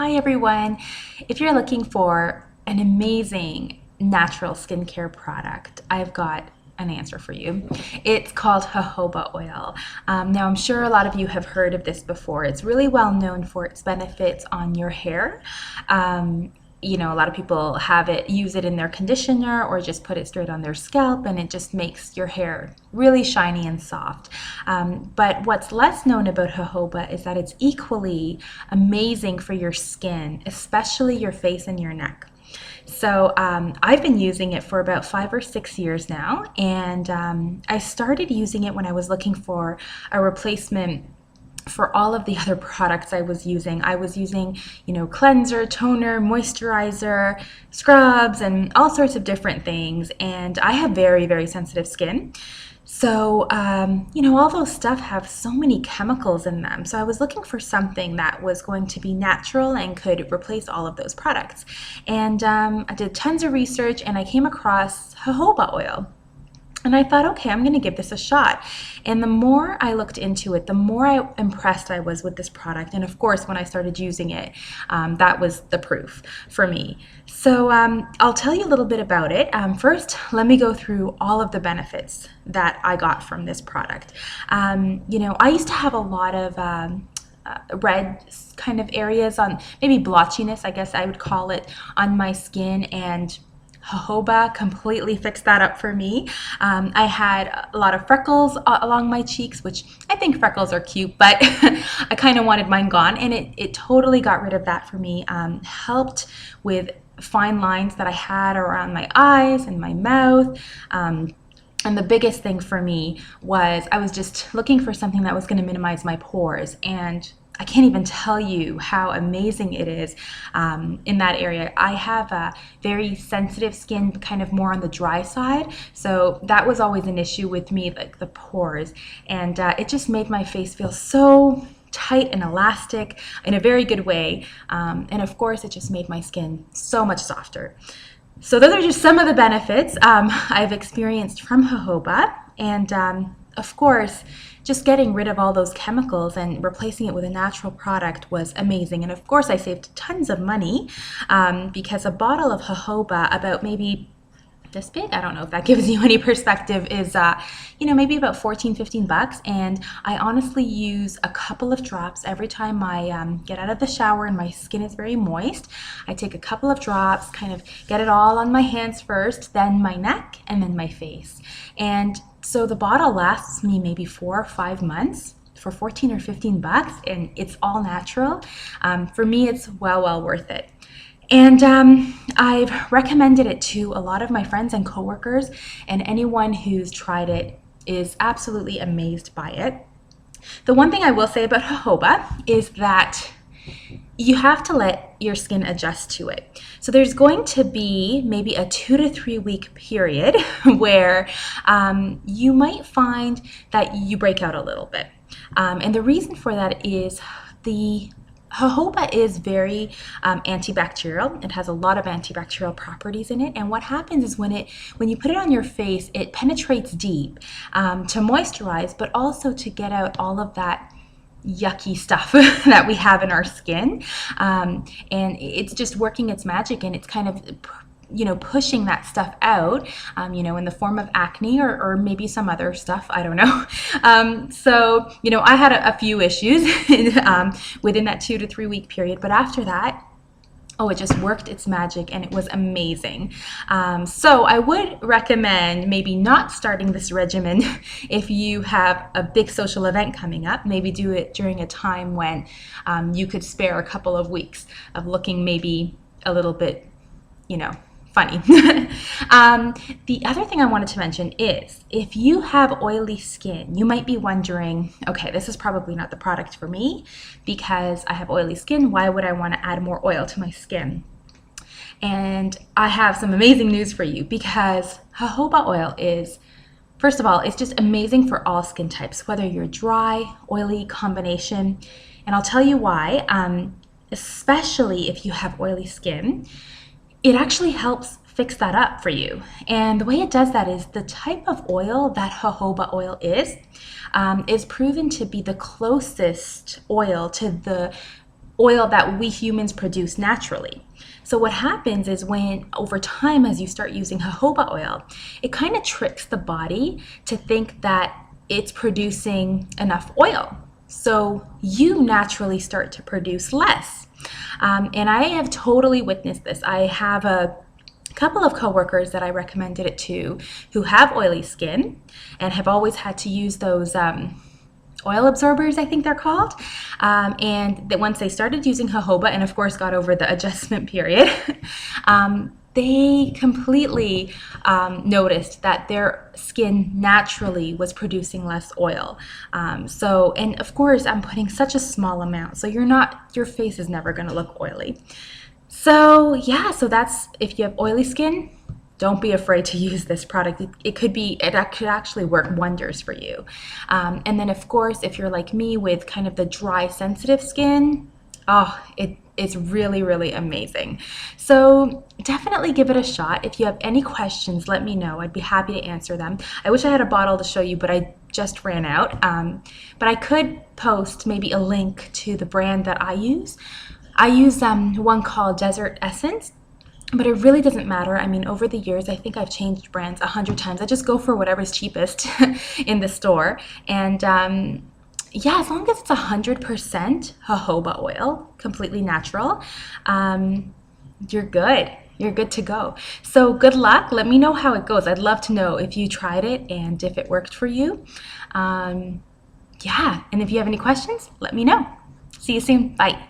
Hi everyone. If you're looking for an amazing natural skincare product, I've got an answer for you. It's called jojoba oil. Now I'm sure a lot of you have heard of this before. It's really well known for its benefits on your hair. A lot of people use it in their conditioner or just put it straight on their scalp, and it just makes your hair really shiny and soft. But what's less known about jojoba is that it's equally amazing for your skin, especially your face and your neck. So I've been using it for about 5 or 6 years now, and I started using it when I was looking for a replacement for all of the other products I was using. I was using, cleanser, toner, moisturizer, scrubs, and all sorts of different things. And I have very, very sensitive skin. So, all those stuff have so many chemicals in them. So I was looking for something that was going to be natural and could replace all of those products. And I did tons of research and I came across jojoba oil. And I thought, okay, I'm going to give this a shot. And the more I looked into it, the more impressed I was with this product. And of course, when I started using it, that was the proof for me. So I'll tell you a little bit about it. First, let me go through all of the benefits that I got from this product. I used to have a lot of red kind of areas on, maybe blotchiness, I guess I would call it, on my skin, and jojoba completely fixed that up for me. I had a lot of freckles along my cheeks, which I think freckles are cute, but I kind of wanted mine gone, and it totally got rid of that for me. Helped with fine lines that I had around my eyes and my mouth. And the biggest thing for me was I was just looking for something that was going to minimize my pores, and I can't even tell you how amazing it is in that area. I have a very sensitive skin, kind of more on the dry side, so that was always an issue with me, like the pores, and it just made my face feel so tight and elastic in a very good way, and of course it just made my skin so much softer. So those are just some of the benefits I've experienced from jojoba, and of course, just getting rid of all those chemicals and replacing it with a natural product was amazing. And of course, I saved tons of money because a bottle of jojoba, about maybe this big, I don't know if that gives you any perspective, is maybe about 14-15 bucks. And I honestly use a couple of drops every time I get out of the shower and my skin is very moist. I take a couple of drops, kind of get it all on my hands first, then my neck, and then my face. And so the bottle lasts me maybe 4 or 5 months for 14 or 15 bucks, and it's all natural. For me, it's well worth it. And I've recommended it to a lot of my friends and coworkers, and anyone who's tried it is absolutely amazed by it. The one thing I will say about jojoba is that you have to let your skin adjust to it. So there's going to be maybe a 2 to 3 week period where you might find that you break out a little bit. And the reason for that is the jojoba is very antibacterial. It has a lot of antibacterial properties in it, and what happens is when you put it on your face, it penetrates deep to moisturize, but also to get out all of that yucky stuff that we have in our skin, and it's just working its magic, and it's kind of pushing that stuff out, in the form of acne or maybe some other stuff, I don't know. So, I had a few issues within that 2 to 3 week period, but after that, it just worked its magic, and it was amazing. So I would recommend maybe not starting this regimen if you have a big social event coming up. Maybe do it during a time when you could spare a couple of weeks of looking maybe a little bit, funny. The other thing I wanted to mention is if you have oily skin, you might be wondering, okay, this is probably not the product for me because I have oily skin. Why would I want to add more oil to my skin? And I have some amazing news for you, because jojoba oil is, first of all, it's just amazing for all skin types, whether you're dry, oily, combination. And I'll tell you why, especially if you have oily skin. It actually helps fix that up for you. And the way it does that is the type of oil that jojoba oil is proven to be the closest oil to the oil that we humans produce naturally. So what happens is when over time, as you start using jojoba oil, it kind of tricks the body to think that it's producing enough oil. So you naturally start to produce less. And I have totally witnessed this. I have a couple of coworkers that I recommended it to who have oily skin and have always had to use those oil absorbers, I think they're called. And that once they started using jojoba and of course got over the adjustment period, they completely noticed that their skin naturally was producing less oil. And of course, I'm putting such a small amount, so your face is never going to look oily. So yeah, so that's, if you have oily skin, don't be afraid to use this product. It could actually work wonders for you. And then of course, if you're like me with kind of the dry, sensitive skin, it's really, really amazing. So definitely give it a shot. If you have any questions, let me know. I'd be happy to answer them. I wish I had a bottle to show you, but I just ran out. But I could post maybe a link to the brand that I use. I use one called Desert Essence. But it really doesn't matter. I mean, over the years, I think I've changed brands 100 times. I just go for whatever's cheapest in the store. And yeah, as long as it's 100% jojoba oil, completely natural, you're good. You're good to go. So good luck. Let me know how it goes. I'd love to know if you tried it and if it worked for you. Yeah, and if you have any questions, let me know. See you soon. Bye.